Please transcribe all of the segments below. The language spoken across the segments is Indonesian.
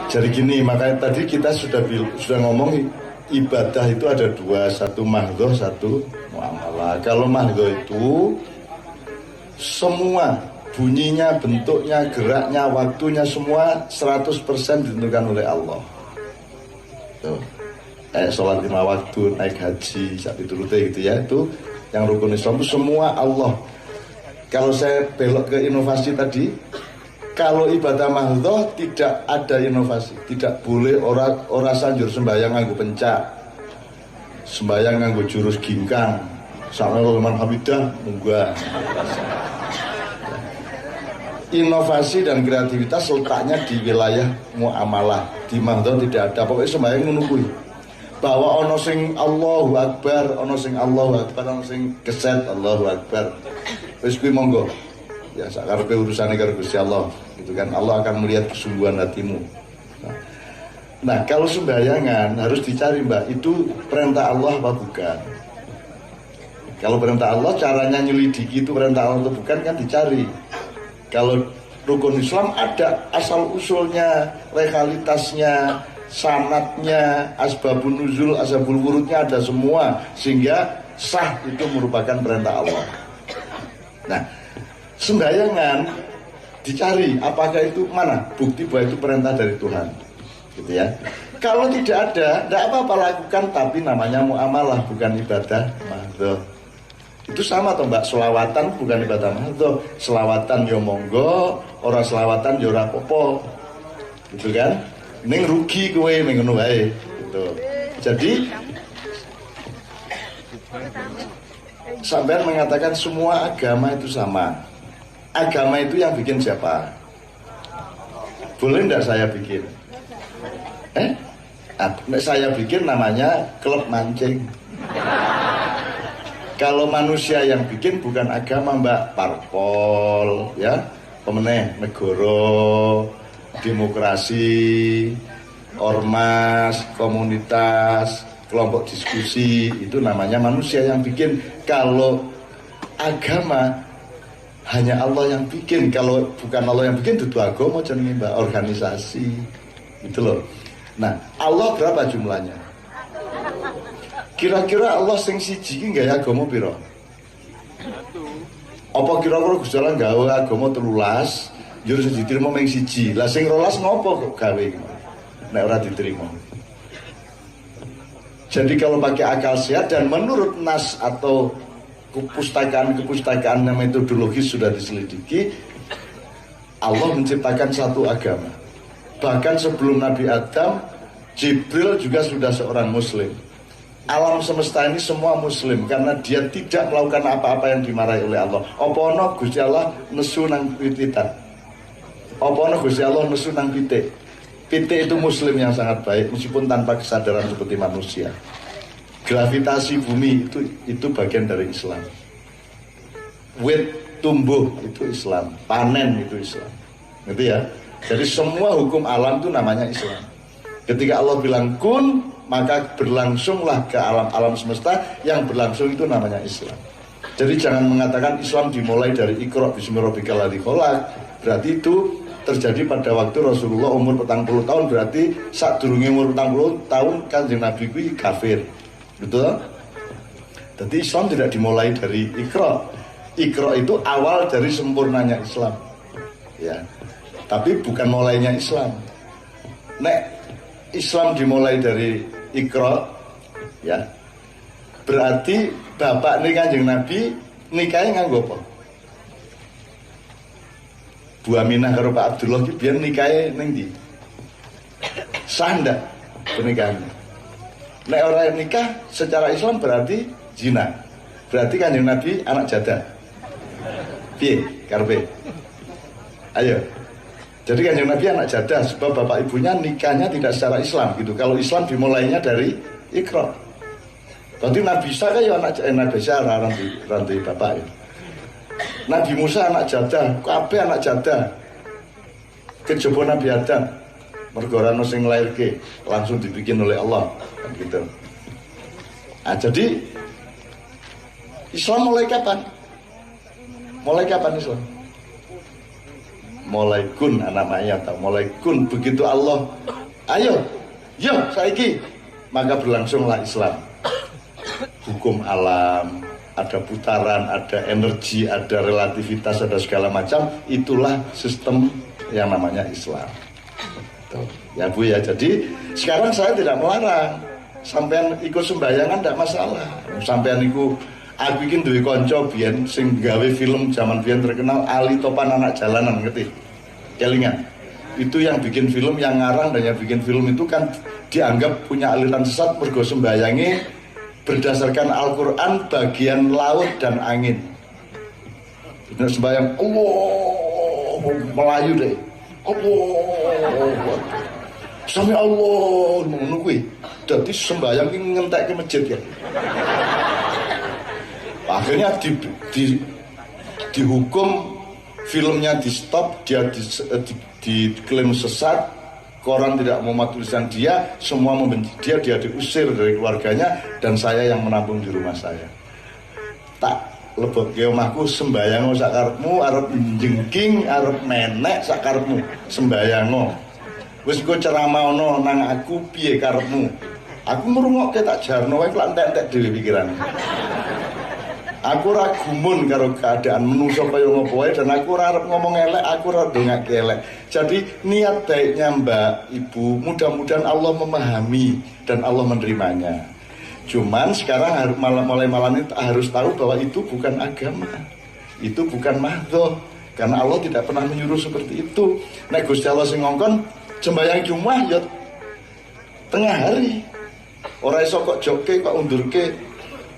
Jadi gini, makanya tadi kita sudah ngomong ibadah itu ada dua, satu mahdhoh, satu muamalah. Kalau mahdhoh itu semua bunyinya, bentuknya, geraknya, waktunya semua 100% ditentukan oleh Allah. Tuh. Kayak sholat 5 waktu, naik haji, saat itu gitu ya, itu yang rukun Islam itu semua Allah. Kalau saya belok ke inovasi tadi, kalau ibadah mahdhoh tidak ada inovasi, tidak boleh orang sanjur sembahyang nganggo pencak, sembahyang nganggo jurus gingkang, sama Rahman Hamidah munggah. Inovasi dan kreativitas letaknya di wilayah muamalah. Di mahdhoh tidak ada, pokoknya sembahyang menunggu. Bahwa ono sing Allahu Akbar, ono sing Allahu Akbar, ono sing keset Allahu Akbar. Wis kuwi monggo. Ya sakarepe urusane karo Gusti Allah. Itu kan Allah akan melihat kesungguhan hatimu. Nah, kalau sembayangan harus dicari, Mbak, itu perintah Allah apa bukan? Kalau perintah Allah caranya nyelidiki itu perintah Allah atau bukan kan dicari. Kalau rukun Islam ada asal usulnya, legalitasnya, sanatnya, asbabun nuzul, asbabul wurudnya ada semua, sehingga sah itu merupakan perintah Allah. Nah, sembayangan dicari apakah itu mana bukti bahwa itu perintah dari Tuhan, gitu ya. Kalau tidak ada, tidak apa-apa lakukan, tapi namanya muamalah bukan ibadah mahdhoh. Itu sama toh Mbak, selawatan bukan ibadah mahdhoh. Selawatan yo monggo, orang selawatan yo ora apa-apa, gitu kan? Ning rugi kowe ning ngono wae gitu. Jadi sampean mengatakan semua agama itu sama. Agama itu yang bikin siapa? Boleh enggak saya bikin? Saya bikin namanya klub mancing. Kalau manusia yang bikin bukan agama, Mbak, parpol ya, pemeneh negara, demokrasi, ormas, komunitas, kelompok diskusi, itu namanya manusia yang bikin. Kalau agama hanya Allah yang bikin. Kalau bukan Allah yang bikin, itu agama jenenge Mbak, organisasi. Gitu loh. Nah, Allah berapa jumlahnya? Kira-kira Allah sing siji iki gawe agama pira? Apa kira-kira Gusti Allah gawe agama 13? Yo sing diterima mung siji. Lah sing 12 ngopo kok gawe nek ora diterima? Jadi kalau pakai akal sehat dan menurut nas atau kepustakaan yang metodologis sudah diselidiki, Allah menciptakan satu agama. Bahkan sebelum Nabi Adam, Jibril juga sudah seorang muslim. Alam semesta ini semua muslim karena dia tidak melakukan apa-apa yang dimarahi oleh Allah. Apa ono Gusti Allah nesu nang wit-witan? Apa ono Gusti Allah nesu nang pitik? Pitik itu muslim yang sangat baik meskipun tanpa kesadaran seperti manusia. Gravitasi bumi itu bagian dari Islam. Wit tumbuh itu Islam, panen itu Islam. Gitu ya. Jadi semua hukum alam itu namanya Islam. Ketika Allah bilang kun, maka berlangsunglah ke alam semesta, yang berlangsung itu namanya Islam. Jadi jangan mengatakan Islam dimulai dari Iqra bismi rabbikal ladzi khalaq. Berarti itu terjadi pada waktu Rasulullah umur 40 tahun, berarti saat durunge umur 40 tahun Kanjeng Nabi kuwi kafir. Betul? Jadi Islam tidak dimulai dari Iqra. Iqra itu awal dari sempurnanya Islam. Ya. Tapi bukan mulainya Islam. Nek Islam dimulai dari Iqra, ya, berarti bapak nih Kanjeng Nabi nikahnya nganggo apa? Bu Aminah karo Pak Abdullah ki biyen nikahe ning ndi? Sah ndak pernikahannya? Nek orang nikah secara Islam berarti zina. Berarti Kanjeng Nabi anak jadah. Piye karepe? Ayo. Jadi Kanjeng Nabi anak jadah sebab bapak ibunya nikahnya tidak secara Islam gitu. Kalau Islam dimulainya dari Iqra. Berarti Nabi Isa kan ya Nabi Isa rantai bapak ya. Nabi Musa anak jadah, kabeh anak jadah. Kejaba Nabi Adam. Mergo ora ono sing nglairke, langsung dibikin oleh Allah kan gitu. Nah, jadi Islam mulai kapan? Mulai kapan Islam? mulai kun anak Maya atau mulai kun begitu Allah ayo yo saiki maka berlangsunglah Islam. Hukum alam, ada putaran, ada energi, ada relativitas, ada segala macam, itulah sistem yang namanya Islam. Ya Bu ya, jadi sekarang saya tidak melarang sampean ikut sembahyangan tidak masalah. Sampean ikut, aku bikin duwe konco biyen sing gawe film zaman biyen terkenal Ali Topan Anak Jalanan, ngerti? Kelingan. Itu yang bikin film, yang ngarang dan yang bikin film itu kan dianggap punya aliran sesat mergo sembahyange berdasarkan Al-Quran bagian laut dan angin. Itu sembahyang Allah Melayu deh. Allah Sami Allah menunggu. Jadi sembahyang ini ngentek ke masjid ya. Akhirnya dihukum, filmnya di stop, dia diklaim sesat, koran tidak mau tulisan dia, semua membenci dia diusir dari keluarganya, dan saya yang menampung di rumah saya. Tak lebok ke omahku sembayang sakarepmu, arep jengking, arep menek sakarepmu sembayang. Wis engko ceramah ono nang aku piye karepmu. Aku ngrungokke tak jarno wae kok entek-entek dhewe pikirane. Aku ora gumun karo keadaan menungso kaya ngopo wae, dan aku ora arep ngomong elek, aku ora ndongake elek. Jadi niat baiknya Mbak Ibu mudah-mudahan Allah memahami dan Allah menerimanya. Cuman sekarang mulai malam ini harus tahu bahwa itu bukan agama, itu bukan mahdoh, karena Allah tidak pernah menyuruh seperti itu. Nek Gusti Allah sing ngongkon sembahyang Jumat ya tengah hari, ora iso kok joke kok undurke.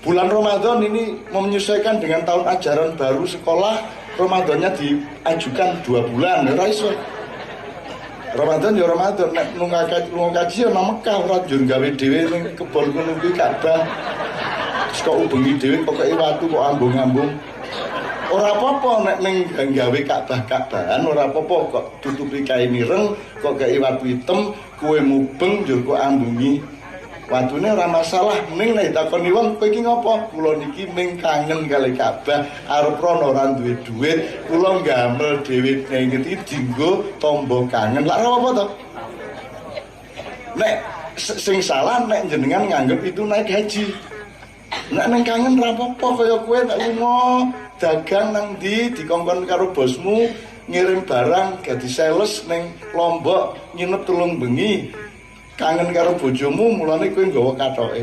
Bulan Ramadan ini menyesuaikan dengan tahun ajaran baru sekolah, Ramadannya diajukan 2 bulan, ora iso. Ramadan ya Ramadan, nek lunga kaji ya nang Mekah, ora njur gawe dhewe ning kebon ngono kuwi Ka'bah. Terus kok ubengi dhewe kok kei watu kok ambung-ambung. Ora apa-apa nek ning gawe Ka'bah-Ka'bahan, ora apa-apa kok tutupi kain ireng, kok kei watu hitam, kowe mubeng njur kok ambungi. Watune ora masalah, ning nek takoni wong kowe iki ngopo? Kula niki ming kangen kali Ka'bah, arep rono ora duwe dhuwit, kula gamel dhewe ning iki dienggo tombo kangen. Lah apa to? Nek sing salah nek jenengan nganggep itu naik haji. Nek ning kangen ora apa-apa kaya kowe nek lunga dagang nang ndi dikongkon karo bosmu ngirim barang dadi sales ning Lombok nginep 3 bengi. Kangen karo bojomu mulane kowe nggawa kathoke.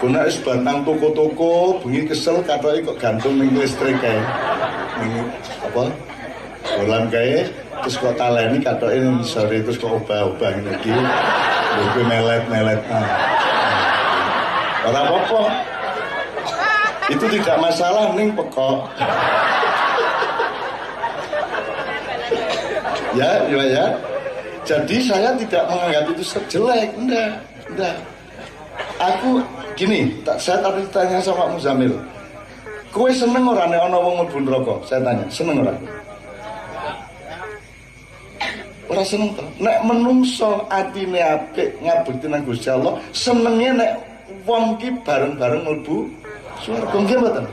Kuna wis bantang toko-toko, bengi kesel kathoke kok gantung ning listrik kae. Ning apa? Bolan kae terus kok taleni kathoke ning sore terus kok obah-obah ngene iki. Lho kowe melet-melet. Ora apa-apa. Itu tidak masalah ning pekok. Ya. Jadi saya tidak menganggap itu jelek, enggak. Aku gini, saya tadi tanya sama Muzamil, kowe seneng ora nek ana wong mlebu neraka? Saya tanya, seneng ora? Ora seneng to. Nek menungso atine apik ngabekti nang Gusti Allah, senenge nek wong ki bareng-bareng mlebu swarga nggih mboten?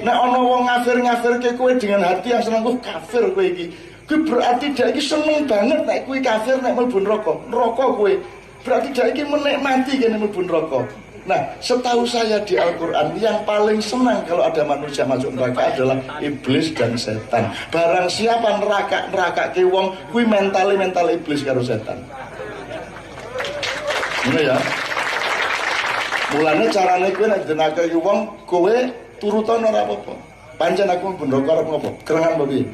Nek ana wong ngafir-ngafirke kowe dengan hati yang seneng, kok kafir kowe iki. Kuwi berarti dia iki seneng banget nek kuwi kafir nek mlebu neraka. Neraka kuwi. Berarti dia iki menikmati kene mlebu neraka. Nah, setahu saya di Al-Qur'an yang paling senang kalau ada manusia masuk neraka adalah iblis dan setan. Barang siapa neraka-nerakake wong kuwi mental iblis karo setan. Ngono ya. Mulane carane kowe nek dinerakake wong kowe turutan ora apa-apa. Pancen aku mlebu neraka arep ngopo? Kerengan apa piye?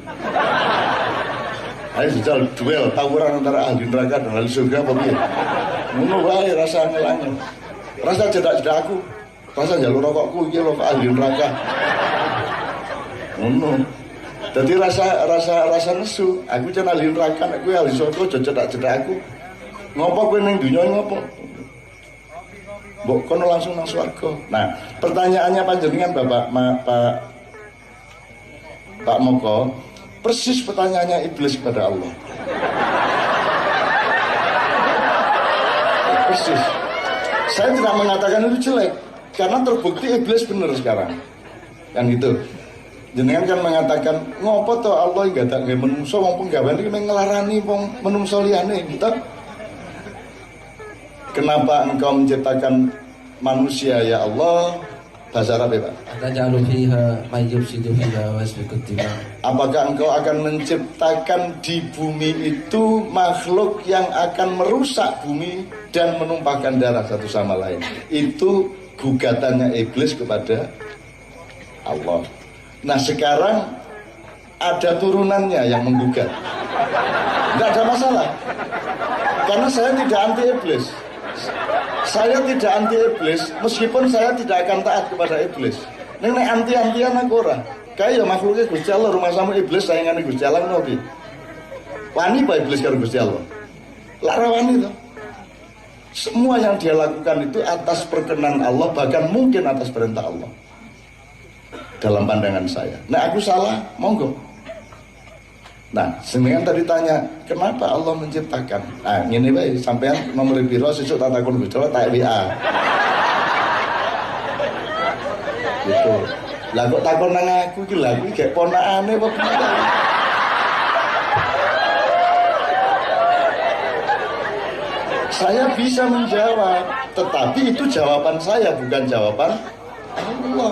Ayo jajal duel tawuran antara ahli neraka dan ahli surga apa piye? Ngono wae rasa ngelangen. Rasa cedak-cedak aku. Rasa njaluk rokokku iki lho ahli neraka. Ngono. Dadi rasa nesu. Aku jan ahli neraka nek kowe ahli surga aja cedak-cedak aku. Ngopo kowe ning donya ngopo? Mbok kono langsung nang swarga. Nah, pertanyaannya panjenengan Pak Moko, persis pertanyaannya iblis kepada Allah. Persis. Saya tidak mengatakan itu jelek, karena terbukti iblis benar sekarang. Kan gitu. Jenengan kan mengatakan ngopo to Allah enggak tak nggih menungso wong penggawean iki nglarani wong menungso liyane gitu. Kenapa engkau menciptakan manusia ya Allah? Bahasa Arab ya Pak. Atajalu fiha may yufsidu fiha wa yasfiku dima. Apakah engkau akan menciptakan di bumi itu makhluk yang akan merusak bumi dan menumpahkan darah satu sama lain? Itu gugatannya iblis kepada Allah. Nah sekarang ada turunannya yang menggugat. Tidak ada masalah. Karena saya tidak anti iblis. Saya tidak anti iblis, meskipun saya tidak akan taat kepada iblis. Nek anti-antian aku ora. Kayak makhluknya Gusti Allah, rumah sama iblis sayangane Gusti Allah ngopi. Wani apa iblis karo Gusti Allah? Lara wani to. Semua yang dia lakukan itu atas perkenan Allah, bahkan mungkin atas perintah Allah. Dalam pandangan saya. Nah aku salah, monggo. Nah, sebenarnya tadi tanya, kenapa Allah menciptakan? Nah, ini bae, sampean nomor piro sesuk tak takon Gusti Allah tak WA. Gitu. Lah kok takon nang aku iki lha iki gek ponakane apa piye? Saya bisa menjawab, tetapi itu jawaban saya bukan jawaban Allah.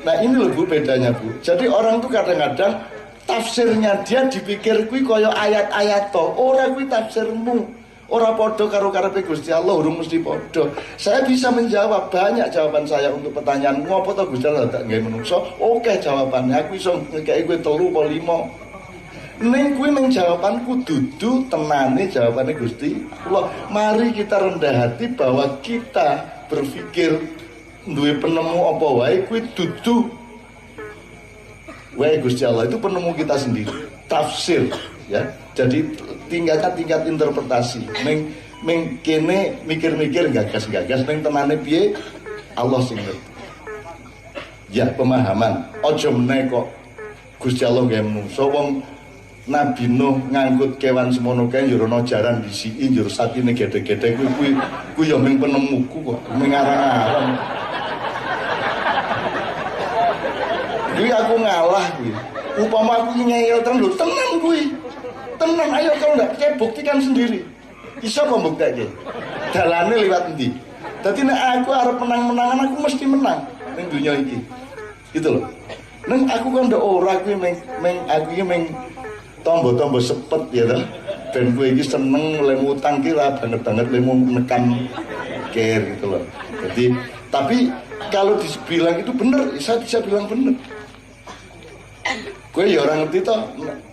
Nah, ini loh Bu bedanya Bu. Jadi orang tuh kadang-kadang tafsirnya dia dipikir kuwi kaya ayat-ayat to, ora kuwi tafsirmu. Ora padha karo karepe Gusti Allah, urung mesti padha. Saya bisa menjawab banyak jawaban saya untuk pertanyaan ngopo to Gusti Allah tak nggae menungso. Oke jawabannya aku iso ngekeki kowe 3 apa 5. Ning kuwi ning jawabanku dudu tenane jawabane Gusti Allah. Mari kita rendah hati bahwa kita berpikir duwe penemu apa wae kuwi dudu wae Gusti Allah, itu penemu kita sendiri. Tafsir ya. Jadi tingkat interpretasi. Ning kene mikir-mikir gagas-gagas ning tenane piye Allah sing ngerti. Ya pemahaman. Aja meneh kok Gusti Allah gawe menungso wong Nabi Nuh ngangkut kewan semono kae njur ana jaran disiki njur satine gede-gede kuwi ya ming penemuku kok ming arang-arang. Kuwi aku ngalah kuwi. Upama aku ngeyel terus lho, tenan kuwi. Tenan, ayo kalau enggak percaya buktikan sendiri. Iso kok mbuktekake. Dalane liwat endi? Dadi nek aku arep menang-menangan aku mesti menang ning dunya iki. Gitu loh. Neng aku kan ndak ora kuwi meng aku iki meng tombo-tombo sepet ya toh. Ben kowe iki seneng lemu utang kira banget-banget lemu menekan care gitu loh. Jadi tapi kalau dibilang itu benar, saya bisa bilang benar. Gue ya orang ngerti toh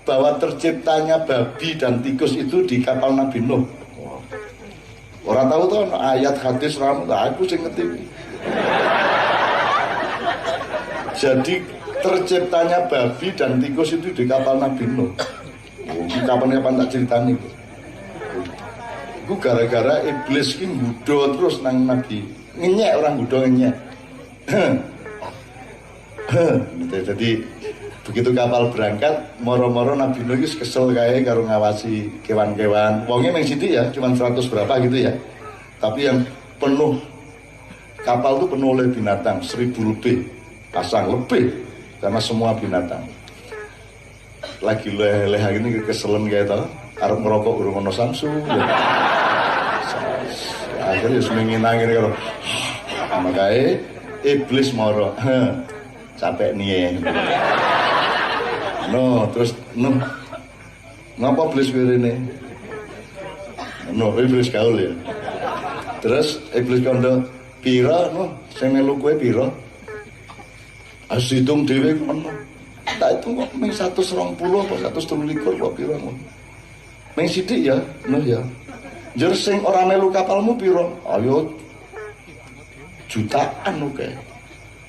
bahwa terciptanya babi dan tikus itu di kapal Nabi Nuh. Orang tahu toh ayat hadis ramu, aku sih ngerti. Jadi terciptanya babi dan tikus itu di kapal Nabi Nuh. Kapan-kapan tak ceritani. Gue gara-gara iblis ini gudo terus nang Nabi. Ngenyek orang gudo ngenyek. Jadi begitu kapal berangkat, moro-moro Nabi Nuh kesel kayak karo ngawasi kewan-kewan. Wongnya main sidik ya, cuma 100 berapa gitu ya. Tapi yang penuh kapal itu penuh oleh binatang, 1000 lebih pasang lebih karena semua binatang. Lagi leh-leh ini keselen kayak itu, arep ngerokok urung ono samsu. Ya. Akhirnya semingin nangin kalau makanya iblis moro, capek nih. No, terus ngapa iblis ini? No, iblis gaul ya. Terus iblis kondo pira no, sing melu kowe pira? Asitung dhewe kono. Tak itu kok mung 120 apa 123 kok pira ngono. Mung sithik ya, no ya. Jur sing ora melu kapalmu pira? Ayo jutaan oke.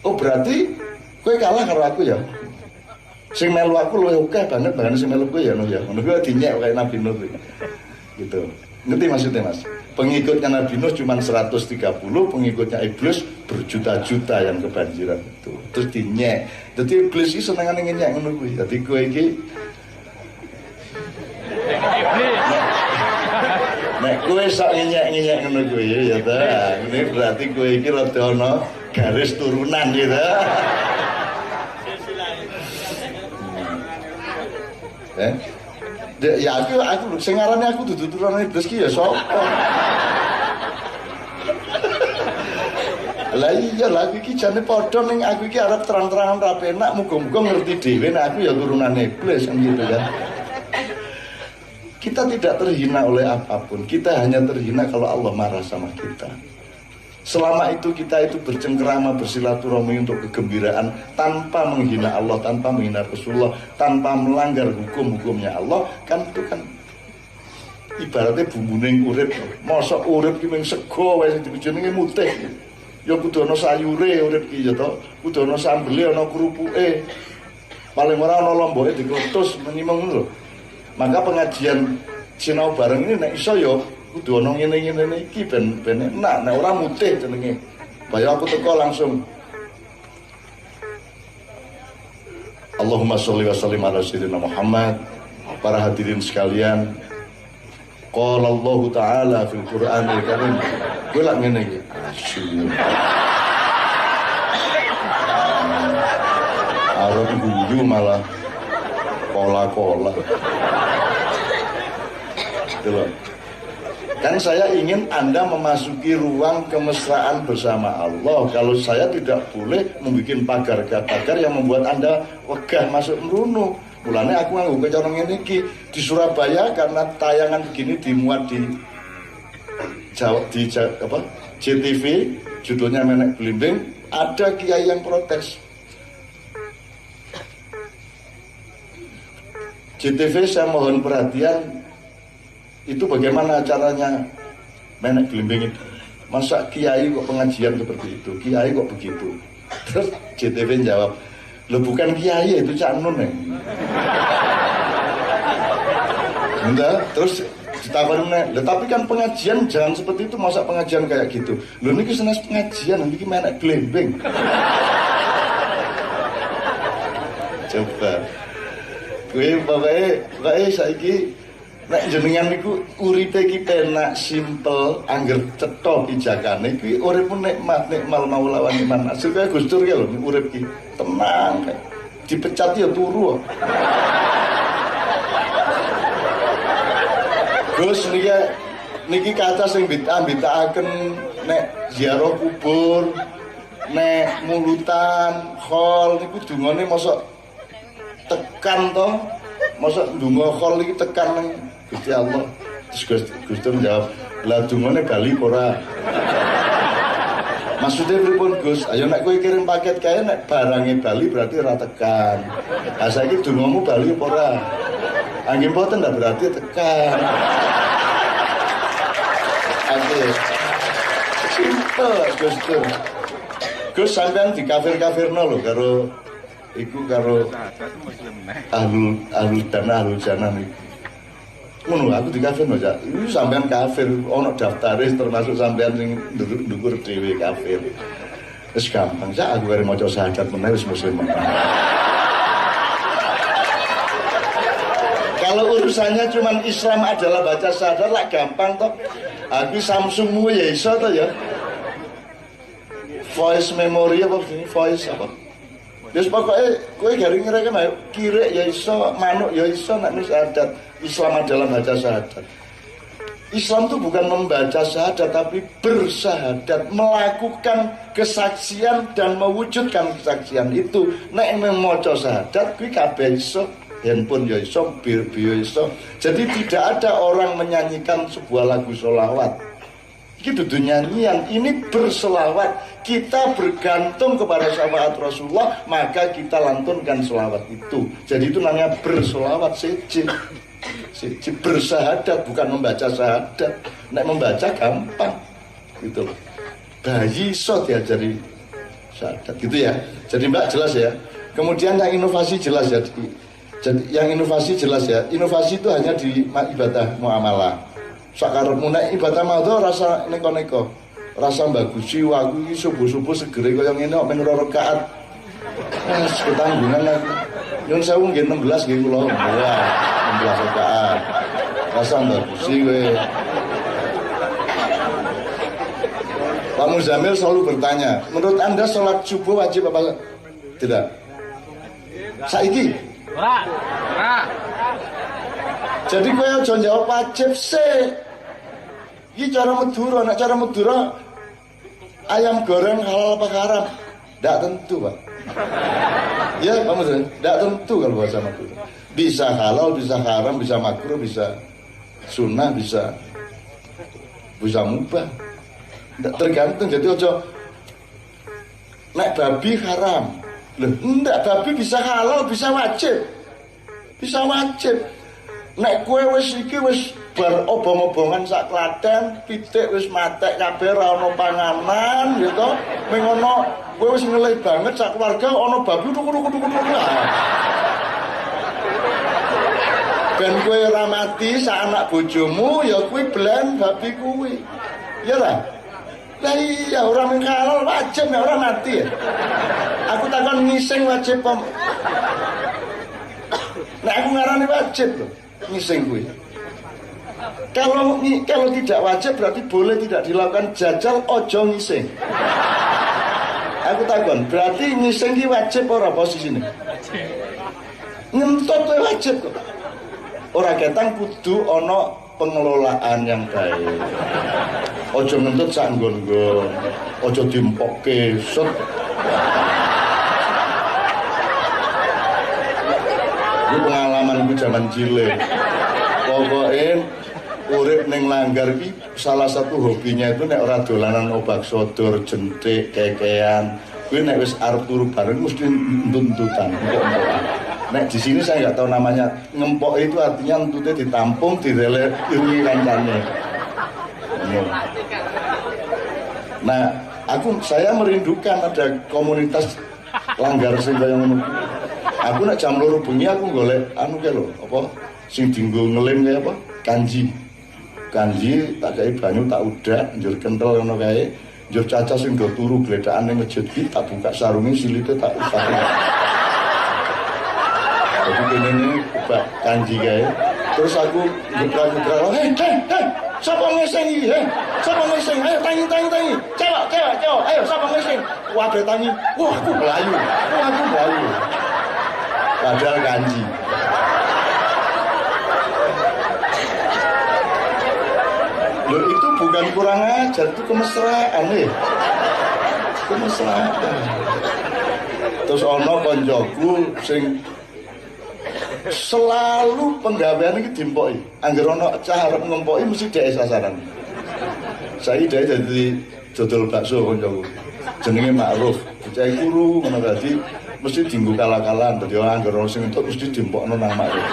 Oh berarti kowe kalah karo aku ya. Sing melu aku luwih akeh banget bahkan sing melu kowe ya no ya. Ngono kuwi dinyek kaya Nabi Nuh gitu. Ngerti maksudnya Mas? Pengikutnya Nabi Nuh cuma 130, pengikutnya iblis berjuta-juta yang kebanjiran itu. Terus dinyek. Jadi iblis iki senengane ngenyek ngono kuwi. Dadi kowe iki nek kowe sak ngenyek-ngenyek ngono kuwi ya ta. Ini berarti kowe iki rada ana garis turunan gitu. Ya aku sing ngarane aku dudu turune iblis ki ya sapa? Lah iya lah aku iki jane padha ning aku iki arep terang-terangan ra penak muga-muga ngerti dhewe nek aku ya turunan iblis kan gitu kan. Kita tidak terhina oleh apapun, kita hanya terhina kalau Allah marah sama kita. Selama itu kita itu bercengkerama, bersilaturahmi untuk kegembiraan tanpa menghina Allah, tanpa menghina Rasulullah, tanpa melanggar hukum-hukumnya Allah, kan itu kan ibaratnya bumbuning urip. Mosok urip ki mung sego wae jenenge mutih. Ya kudu ana sayure urip ki ya to, kudu ana sambele, ana krupuke. Paling ora ana lomboke dikletus menimeng lho. Maka pengajian sinau bareng ini nek iso ya kudu ana ngene-ngene iki ben enak, nek ora mutih jenenge. Bayo aku teko langsung. Allahumma sholli wa sallim ala sayyidina Muhammad. Para hadirin sekalian, qala Allah Ta'ala fil Qur'anil Karim. Kowe lak ngene iki. Arep guyu malah kola-kola. Kan saya ingin Anda memasuki ruang kemesraan bersama Allah. Kalau saya tidak boleh membuat pagar-pagar yang membuat Anda wegah masuk merunu. Mulanya aku nganggo cara ngene iki di Surabaya karena tayangan begini dimuat di JTV, judulnya Menek Blimbing, ada kiai yang protes. JTV saya mohon perhatian, itu bagaimana caranya Menek Blimbing itu. Masa kiai kok pengajian seperti itu, kiai kok begitu. Terus JTV jawab, lo bukan kiai itu Cak Nun ya. Enggak, terus ditakoni meneh, tapi kan pengajian jangan seperti itu, masa pengajian kayak gitu. Lho niki senes pengajian, niki Menek Blimbing. Coba kowe pokoke saiki nek jenengan niku uripe iki penak, simpel, angger cetha pijakane kuwi urip nikmat, nikmal maula wa ni'mal nasir. Kaya Gus Dur ki lho urip ki tenang kae. Dipecat ya turu. Gus niki kaca sing bid'ah-bid'ahaken nek ziarah kubur, nek mulutan, khol niku dungane mosok tekan to, masa ndonga khol iki tekan nang Gusti Allah. Terus Gus Dur jawab, "Lah dungane bali ora?" Maksudnya pripun Gus? Ayo nek kowe kirim paket kae nek barange bali berarti ora tekan. Lah saiki dongamu bali apa ora? Angge mboten ndak berarti tekan. Oke. Simple Gus Dur. Gus sampean di kafir-kafirno lho karo iku karo ahlul jannah niku. Ngono aku di kafir no, Cak. Iku sampean kafir, ono daftare termasuk sampean sing ndukur dhewe kafir. Wis gampang, Cak, aku kare maca syahadat meneh wis muslim. Kalau urusannya cuman Islam adalah baca syahadat lah gampang toh. Aku Samsungmu ya iso toh ya. Voice memory apa ini? Voice apa? Terus pokoknya kowe garing ngereken ayo kirek ya iso, manuk ya iso nek syahadat. Islam adalah baca syahadat. Islam itu bukan membaca syahadat tapi bersyahadat, melakukan kesaksian dan mewujudkan kesaksian itu. Nek maca syahadat kuwi kabeh iso, handphone ya iso, bio iso. Jadi tidak ada orang menyanyikan sebuah lagu sholawat. Itu nyanyian, ini berselawat. Kita bergantung kepada syafaat Rasulullah, maka kita lantunkan selawat itu. Jadi itu namanya berselawat, siji bersyahadat, bukan membaca syahadat. Nek membaca gampang, gitu loh. Bayi iso diajari syahadat, gitu ya. Jadi Mbak jelas ya. Kemudian yang inovasi jelas ya. Jadi yang inovasi jelas ya. Inovasi itu hanya di ibadah muamalah. Sakarepmu nek ibadah maudhu rasa neko-neko. Rasa bagusi aku iki subuh-subuh segere kaya ngene kok men 2 rakaat. Wes ketanggungan aku. Nyun sewu nggih 16 nggih kula. Ya, 16 rakaat. Rasa bagusi kowe. Pak Muzamil selalu bertanya, menurut Anda sholat subuh wajib apa tidak? Saiki Jadi kowe aja jawab wajib sih. Iki cara Madura, nek cara Madura ayam goreng halal apa haram? Tidak tentu, Pak. Ya, Pak Mas, tidak tentu kalau bahasa Madura. Bisa halal, bisa haram, bisa makruh, bisa sunnah, bisa mubah. Tergantung. Jadi ojo nek babi haram. Loh, enggak, babi bisa halal, bisa wajib. Bisa wajib. Nek kue wis iki wis bar obong-obongan sak Klaten, pitik wis matek kabeh ora ono panganan, ya to. Ming ono kowe wis ngelih banget sak keluarga ono babi tuku-tuku. Ben kowe ora mati sak anak bojomu ya kuwi belen babi kuwi. Ya lah. Lah iya ora mung halal wajib nek ora mati ya. Aku takon ngising wajib pom. Nek aku ngarani wajib lho. Ngising kuwi. Kalau tidak wajib berarti boleh tidak dilakukan jajal ojo ngising. Aku takon, berarti ngising ki wajib ora posisine? Ngentut kuwi wajib kok. Ora ketang kudu ana pengelolaan yang baik. Ojo ngentut sak nggon-nggon. Ojo dimpokke set. Ini pengalamanku zaman cilik. Pokoknya urip ning langgar iki salah satu hobinya itu nek ora dolanan obak sodor, jentik, kekean. Kuwi nek wis arep turu bareng mesti entut-entutan. Nek di sini saya nggak tahu namanya ngempok itu artinya entutnya ditampung, direlek irungi kancane. Nah, saya merindukan ada komunitas langgar sing kaya ngono. Aku nek jam 2 bengi aku golek anu kae lho, apa sing dienggo ngelim kaya apa? Kanji tak kei banyu tak udak njur kentel ngono kae. Njur cacah sing do turu gledakan ning masjid iki tak buka sarunge silite tak usah. Jadi kene buka kanji kae. Terus aku gebrak-gebrak, hei, sapa ngising iki, sapa ngising, ayo tangi, cewek, ayo sapa ngising, waduh tangi, wah aku melayu, padahal kanji. Loh itu bukan kurang ajar, itu kemesraan nih, kemesraan. Terus ono koncoku sing selalu penggawean iki dimpoki. Angger ana cah arep ngempoki mesti dhek sasaran. Saiki dhek dadi dodol bakso kancaku. Jenenge Ma'ruf. Bocah guru ngono dadi mesti dienggo kala-kalan dadi angger ana sing entuk mesti dimpokno nang Ma'ruf.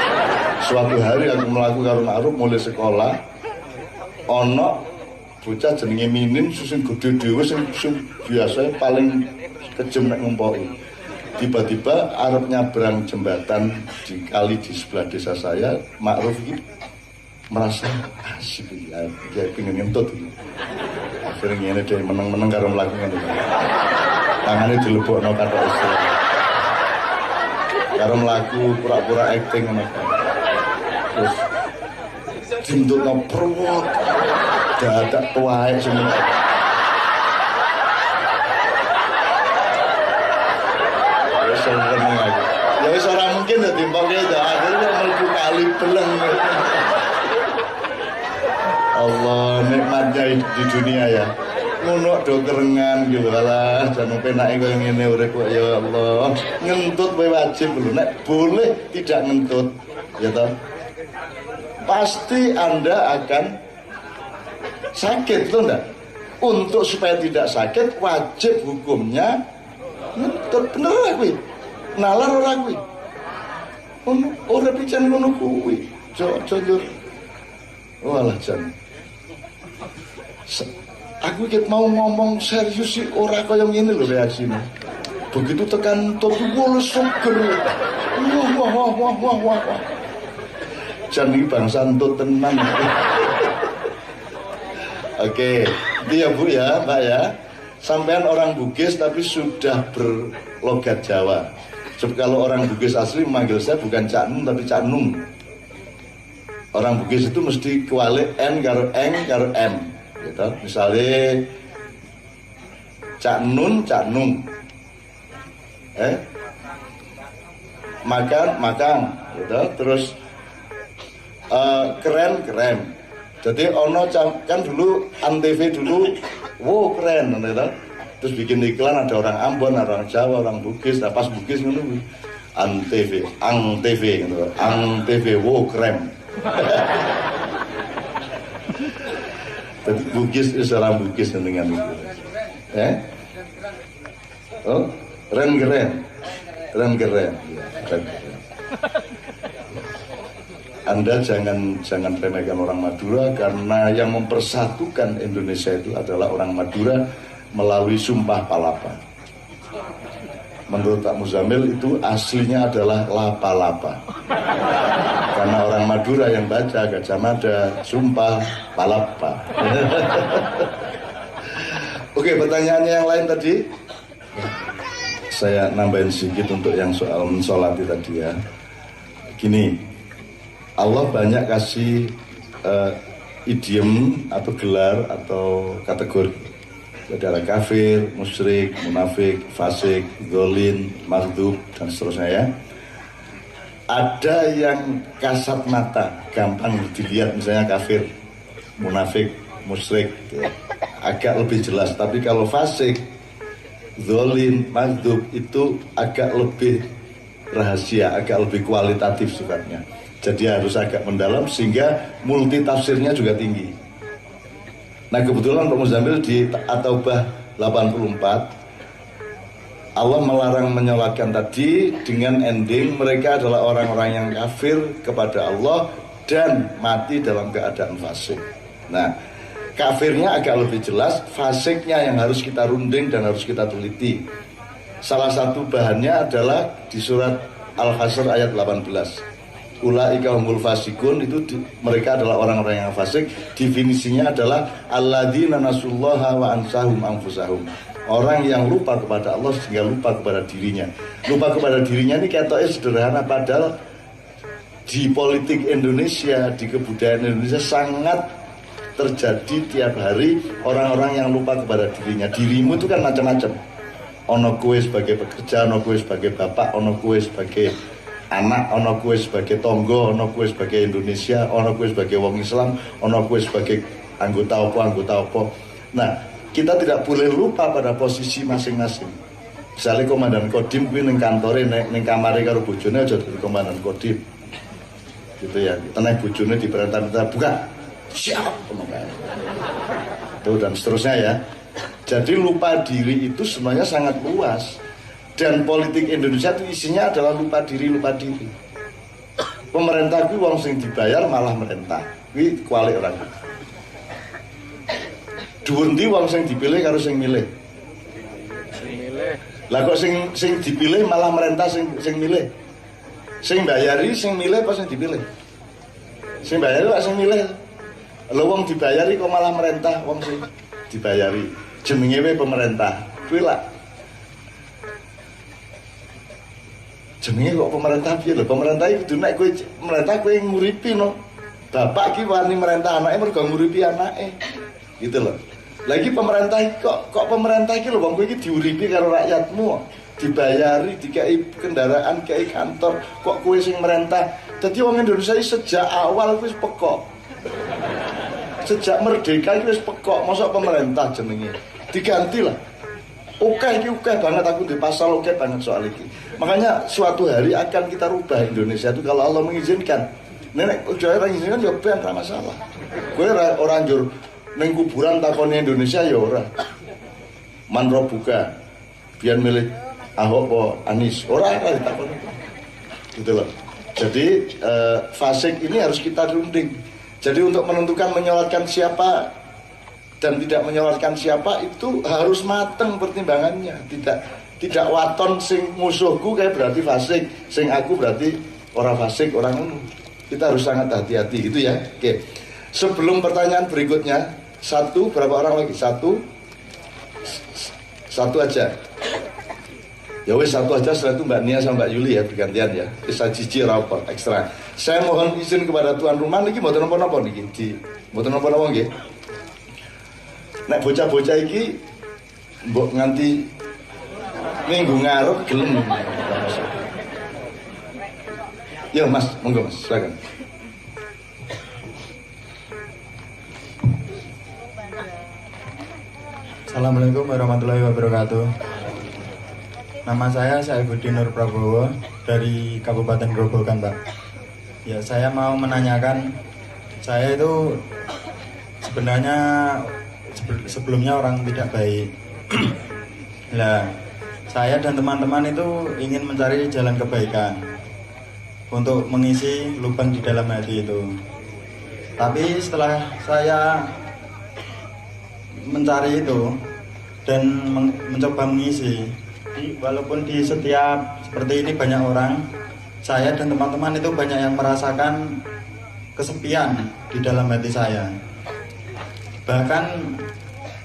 Suatu hari aku mlaku karo Ma'ruf mulai sekolah ana bocah jenenge Minin sing gedhe dhewe sing biasa paling kejem nek ngempoki. Tiba-tiba arep nyabrang jembatan di kali di sebelah desa saya, Ma'ruf ini merasa asik ya, dia pengen ngentut. Akhirnya ini dia meneng-meneng karo melakukan itu. Tangannya dilebokno kata istilah. Karo melaku pura-pura acting ngono. Terus dintutno perut. Dadak tuae semua. Ya wis ora mungkin dadi mbok ya akhirnya mlebu kali beleng. Allah nikmatnya di dunia ya. Ngono do kerengan gitu alah jan penake koyo ngene urip kok ya Allah. Ngentut kowe wajib lho nek boleh tidak ngentut ya toh. Pasti Anda akan sakit, betul enggak? Untuk supaya tidak sakit wajib hukumnya ngentut, bener lah kuwi. Nalar ora kuwi. Ora pican ngono kuwi. Jujur. Walah jan. Aku iki mau ngomong serius sih ora kaya ngene lho reaksine. Begitu tekan top wul seger. Wah. Jan iki bangsa entut tenan. Oke, itu ya Bu ya, Pak ya. Sampean orang Bugis tapi sudah berlogat Jawa. Sebab kalau orang Bugis asli memanggil saya bukan Cak Nun tapi Cak Nung. Orang Bugis itu mesti kualik N karo Eng karo M. Gitu. Misalnya Cak Nun, Cak Nung. makan gitu. Terus keren. Jadi ono kan dulu Antv dulu, wow keren gitu. Terus bikin iklan ada orang Ambon, ada orang Jawa, orang Bugis, nah pas Bugis ngono Antv gitu. Antv wow keren. Jadi Bugis itu orang Bugis dengan itu. Oh, keren. Anda jangan remehkan orang Madura, karena yang mempersatukan Indonesia itu adalah orang Madura melalui Sumpah Palapa. Menurut Pak Muzamil itu aslinya adalah lapa-lapa. Karena orang Madura yang baca Gajah Mada, Sumpah Palapa. Oke, pertanyaannya yang lain tadi. Saya nambahin sedikit untuk yang soal mensolati tadi ya. Gini, Allah banyak kasih idiom atau gelar atau kategori. Ada kafir, musyrik, munafik, fasik, dzolin, maghdub, dan seterusnya ya. Ada yang kasat mata, gampang dilihat, misalnya kafir, munafik, musyrik, ya. Agak lebih jelas. Tapi kalau fasik, dzolin, maghdub itu agak lebih rahasia, agak lebih kualitatif sifatnya. Jadi harus agak mendalam sehingga multi tafsirnya juga tinggi. Nah kebetulan Pak Muzamil di At-Taubah 84 Allah melarang menyolatkan tadi dengan ending mereka adalah orang-orang yang kafir kepada Allah dan mati dalam keadaan fasik. Nah kafirnya agak lebih jelas, fasiknya yang harus kita runding dan harus kita teliti. Salah satu bahannya adalah di surat Al-Hasr ayat 18. Ulaika humul fasikun, itu mereka adalah orang-orang yang fasik. Definisinya adalah alladzina nasullaha wa ansahum anfusahum. Orang yang lupa kepada Allah sehingga lupa kepada dirinya. Lupa kepada dirinya ini katanya sederhana, padahal di politik Indonesia, di kebudayaan Indonesia sangat terjadi tiap hari orang-orang yang lupa kepada dirinya. Dirimu itu kan macam-macam. Ono kowe sebagai pekerja, ono kowe sebagai bapak, ono kowe sebagai anak, ono kowe sebagai tonggo, ono kowe sebagai Indonesia, ono kowe sebagai wong Islam, ono kowe sebagai anggota apa. Nah, kita tidak boleh lupa pada posisi masing-masing. Misalnya komandan Kodim kuwi ning kantore ning kamare karo bojone aja dadi komandan Kodim. Gitu ya. Tenek bojone diperintah buka. Siap, tuh dan seterusnya ya. Jadi lupa diri itu sebenarnya sangat luas. Dan politik Indonesia itu isinya adalah lupa diri. Pemerintah kuwi wong sing dibayar malah merintah. Kuwi kualik ora. Dhuwur ndi wong sing dipilih karo sing milih? Lah kok sing dipilih malah merintah sing milih. Sing bayari sing milih apa sing dipilih? Sing bayari kok sing milih. Lha wong dibayari kok malah merintah wong sing dibayari. Jenenge wae pemerintah. Kuwi lah jenenge kok pemerintah piye lho? Pemerintah iki kudu nek kowe merintah kowe nguripi no. Bapak ki wani merintah anake mergo nguripi anake. Gitu loh. Lagi pemerintah kok pemerintah iki lho wong kowe iki diuripi karo rakyatmu. Dibayari, dikai kendaraan, dikai kantor, kok kowe sing merintah. Dadi wong Indonesia iki sejak awal wis pekok. Sejak merdeka iki wis pekok, mosok pemerintah jenenge. Digantilah. Oke banget aku di pasal oke banget soal ini. Makanya suatu hari akan kita rubah Indonesia itu kalau Allah mengizinkan. Nenek udah orang izinkan ya ben tak masalah. Gue orang jur neng kuburan takoni Indonesia ya ora. Manro buka. Biar milih Ahok po Anies. Ora ditakoni. Gitu loh. Jadi fasik ini harus kita runding. Jadi untuk menentukan menyolatkan siapa dan tidak menyolatkan siapa itu harus mateng pertimbangannya. Tidak waton sing musuhku kayak berarti fasik, sing aku berarti orang fasik, orang unu. Kita harus sangat hati-hati gitu ya. Oke. Sebelum pertanyaan berikutnya, berapa orang lagi? Satu aja. Ya wes satu aja, setelah itu Mbak Nia sama Mbak Yuli ya bergantian ya. Bisa cici rapor ekstra. Saya mohon izin kepada tuan rumah niki mboten napa-napa niki. Mboten napa-napa nggih. Nek bocah-bocah iki mbok nganti minggu ngarep gelem. Ya Mas, monggo Mas, silakan. Assalamualaikum warahmatullahi wabarakatuh. Nama saya Saifuddin Nur Prabowo dari Kabupaten Grobogan, Pak. Ya, saya mau menanyakan, saya itu sebenarnya sebelumnya orang tidak baik. Nah, saya dan teman-teman itu ingin mencari jalan kebaikan untuk mengisi lubang di dalam hati itu. Tapi setelah saya mencari itu dan mencoba mengisi, walaupun di setiap seperti ini banyak orang, saya dan teman-teman itu banyak yang merasakan kesepian di dalam hati saya. Bahkan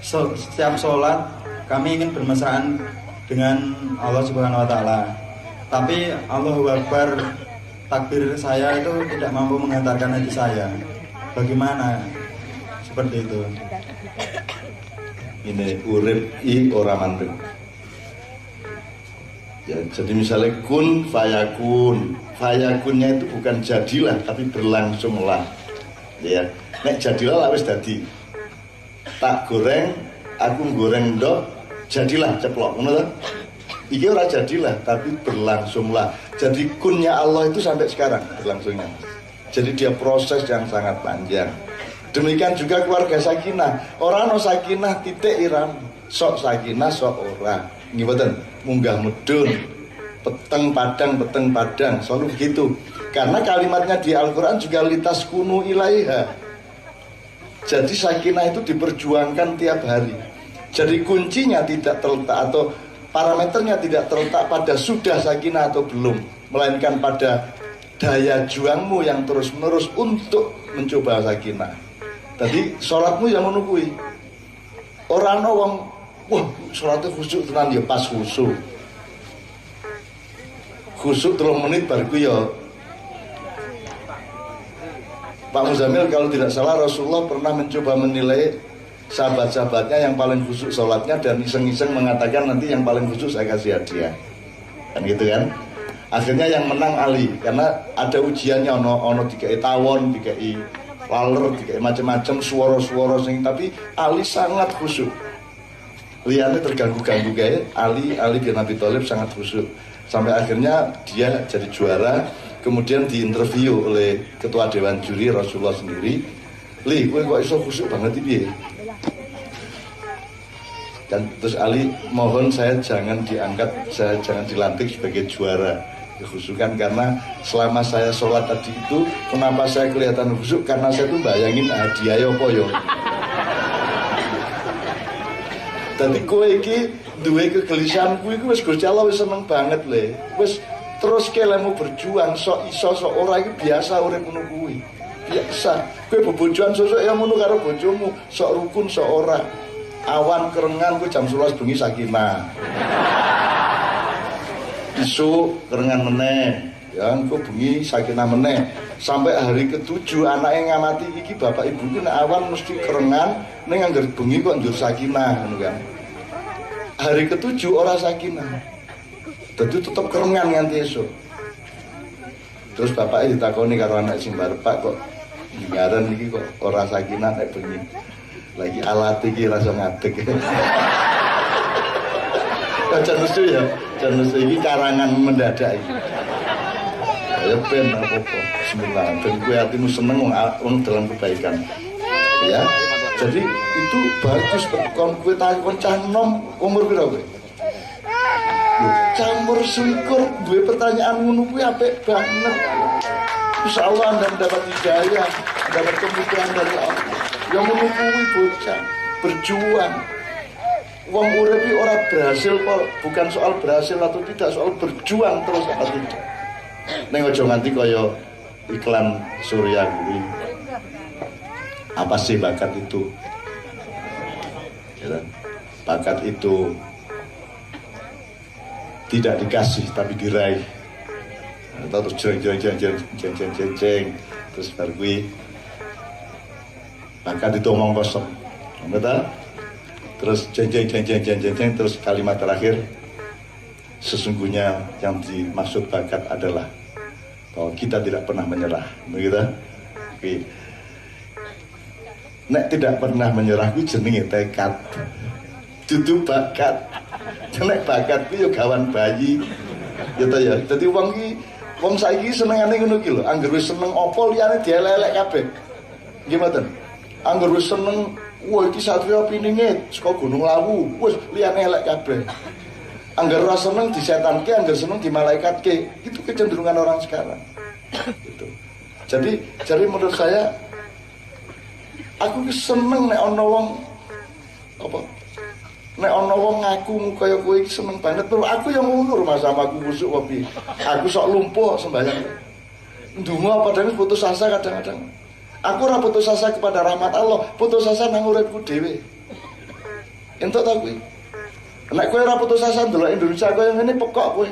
setiap sholat kami ingin bermesraan dengan Allah Subhanahu wa Ta'ala, tapi Allahu Akbar takbir saya itu tidak mampu menghantarkan hati saya. Bagaimana seperti itu? Ini urip I ora mandeg. Ya, jadi misalnya kun fayakun. Fayakunnya itu bukan jadilah tapi berlangsunglah. Ya, nek jadilah wis dadi. Tak goreng, aku goreng ndok, jadilah ceplok, ngono ta? Iki ora jadilah tapi berlangsunglah. Jadi kunnya Allah itu sampai sekarang berlangsungnya. Jadi dia proses yang sangat panjang. Demikian juga keluarga Sakinah. Orang no Sakinah titik iram, sok Sakinah sok ora. Nggih munggah mudun, peteng padang, selalu begitu. Karena kalimatnya di Al-Qur'an juga litas kunu ilaiha. Jadi Sakinah itu diperjuangkan tiap hari. Jadi kuncinya tidak terletak atau parameternya tidak terletak pada sudah Sakinah atau belum, melainkan pada daya juangmu yang terus-menerus untuk mencoba Sakinah. Tadi sholatmu yang menunggui. Orang wong, wah sholatnya khusyuk tenan ya pas khusyuk. Khusyuk 3 menit baru ya. Pak Muzamil kalau tidak salah Rasulullah pernah mencoba menilai sahabat-sahabatnya yang paling khusyuk sholatnya dan iseng-iseng mengatakan nanti yang paling khusyuk saya kasih hadiah. Kan gitu kan? Akhirnya yang menang Ali karena ada ujiannya ono dikai tawon, dikai laler, dikai macam-macam suara-suara sing tapi Ali sangat khusyuk. Lihatnya terganggu-ganggu kayak Ali bin Abi Thalib sangat khusyuk. Sampai akhirnya dia jadi juara. Kemudian diinterview oleh ketua dewan juri Rasulullah sendiri. Li, kowe kok iso khusyuk banget iki? Dan terus Ali mohon saya jangan diangkat, saya jangan dilantik sebagai juara kekhusyukan karena selama saya sholat tadi itu kenapa saya kelihatan khusyuk karena saya tuh bayangin hadiah apa yo. Tadi kowe iki duwe kegelisahan kuwi wis Gusti Allah wis seneng banget le. Wis terus kelemu berjuang sok iso sok ora iki biasa urip ngono kuwi. Biasa. Kowe bebojoan sesuk ya ngono karo bojomu, sok rukun sok ora. Awan kerengan kuwi jam 11 bengi Sakinah. Isu kerengan meneh, ya engko bengi Sakinah meneh. Sampai hari ke-7 anake ngamati iki bapak ibu ki nek awan mesti kerengan, ning angger bengi kok njur Sakinah ngono kan. Hari ke-7 ora Sakinah. Dadi tetep kerengan nganti esuk. Terus bapaknya ditakoni karo anak sing barepak kok ngaran iki kok ora Sakinah nek bengi. Lagi alat iki rasa ngadeg. Jan mesti ya, jan mesti iki karangan mendadak iki. Ya ben apa-apa. Bismillah, ben kowe atimu seneng wong dalam kebaikan. Ya. Jadi itu bagus kon kowe takon cah nom umur pira kowe? Campur selikur duwe pertanyaan ngono kuwi apik banget. Insyaallah Anda mendapat hidayah, mendapat kemudahan dari Allah. Yang ngono kuwi bocah berjuang. Wong urip iki ora berhasil kok, bukan soal berhasil atau tidak, soal berjuang terus apa tidak. Ning aja nganti kaya iklan Surya kuwi. Apa sih bakat itu? Ya, bakat itu tidak dikasih tapi diraih. Atau terus jeng terus baru kuwi bakat itu omong kosong. Betul? Terus jeng terus kalimat terakhir sesungguhnya yang dimaksud bakat adalah bahwa kita tidak pernah menyerah, begitu. Oke. Nek tidak pernah menyerah kuwi jenenge tekad. Dudu bakat. Nek bakat kuwi yo gawan bayi. Ya ta ya. Dadi wong saiki senengane ngono ki lho, anggere wis seneng apa liyane dielek-elek kabeh. Nggih mboten. Anggere wis seneng, wah iki Satria Piningit saka Gunung Lawu, wis liyane elek kabeh. Anggere ora seneng disetanke, anggere seneng dimalaikatke. Itu kecenderungan orang sekarang. Gitu. Jadi menurut saya aku ki seneng nek ana wong apa? Nek ana wong ngaku kaya kowe iki seneng banget, terus aku yang ngono Mas sama aku busuk wae. Aku sok lumpuh sembahyang. Ndonga padahal putus asa kadang-kadang. Aku ora putus asa kepada rahmat Allah, putus asa nang uripku dhewe. Entuk ta kuwi? Nek kowe ora putus asa ndelok Indonesia kaya ngene pekok kowe.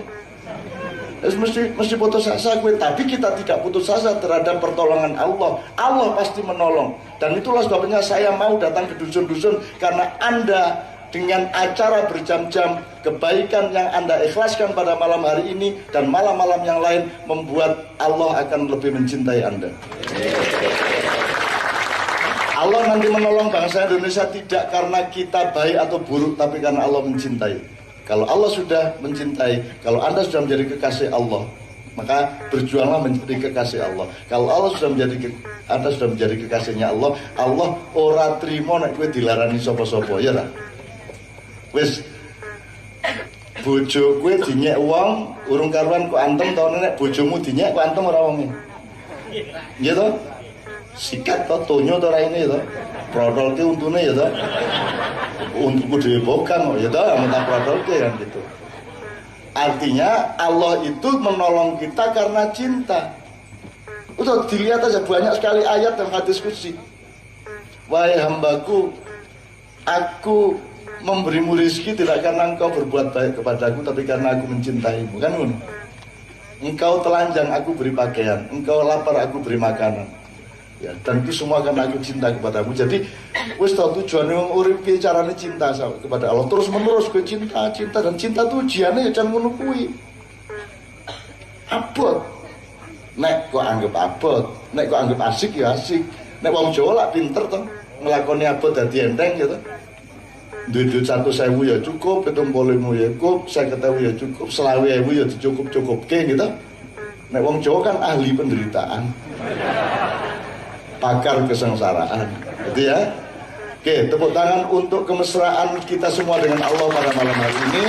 Wis mesti putus asa kowe, tapi kita tidak putus asa terhadap pertolongan Allah. Allah pasti menolong. Dan itulah sebabnya saya mau datang ke dusun-dusun, karena Anda dengan acara berjam-jam kebaikan yang Anda ikhlaskan pada malam hari ini dan malam-malam yang lain membuat Allah akan lebih mencintai Anda. Allah nanti menolong bangsa Indonesia tidak karena kita baik atau buruk, tapi karena Allah mencintai. Kalau Allah sudah mencintai, kalau Anda sudah menjadi kekasih Allah, maka berjuanglah menjadi kekasih Allah. Kalau Anda sudah menjadi kekasihnya Allah, Allah ora trimo nek kowe dilarani sapa-sapa, ya ra? Wis bojo kowe dinyek wong urung karuan kok antem to, nek bojomu dinyek kok antem ora wonge. Nggih to? Sikat to tonyo to raine to. Prodolke untune ya to. Untukku dhewe bokang ya to, minta prodolke kan gitu. Artinya Allah itu menolong kita karena cinta. Udah dilihat aja banyak sekali ayat dan hadis qudsi. Wahai hambaku, aku memberimu rezeki tidak karena engkau berbuat baik kepadaku, tapi karena aku mencintaimu, kan ngono. Engkau telanjang, aku beri pakaian. Engkau lapar, aku beri makanan. Ya, dan itu semua karena aku cinta kepadamu. Jadi wis tau tujuane wong urip ki carane cinta kepada Allah. Terus menerus kowe cinta dan cinta tuh ujiane ya jan ngono kuwi. Abot. Nek kok anggap abot, nek kok anggap asik ya asik. Nek wong Jawa lak pinter to, nglakoni abot dadi enteng gitu. Duit 100.000 ya cukup, 70.000 ya cukup, 50.000 ya cukup, 20.000 ya dicukup-cukupke gitu. Nek wong Jawa kan ahli penderitaan, pakar kesengsaraan, gitu ya. Oke, tepuk tangan untuk kemesraan kita semua dengan Allah pada malam hari ini.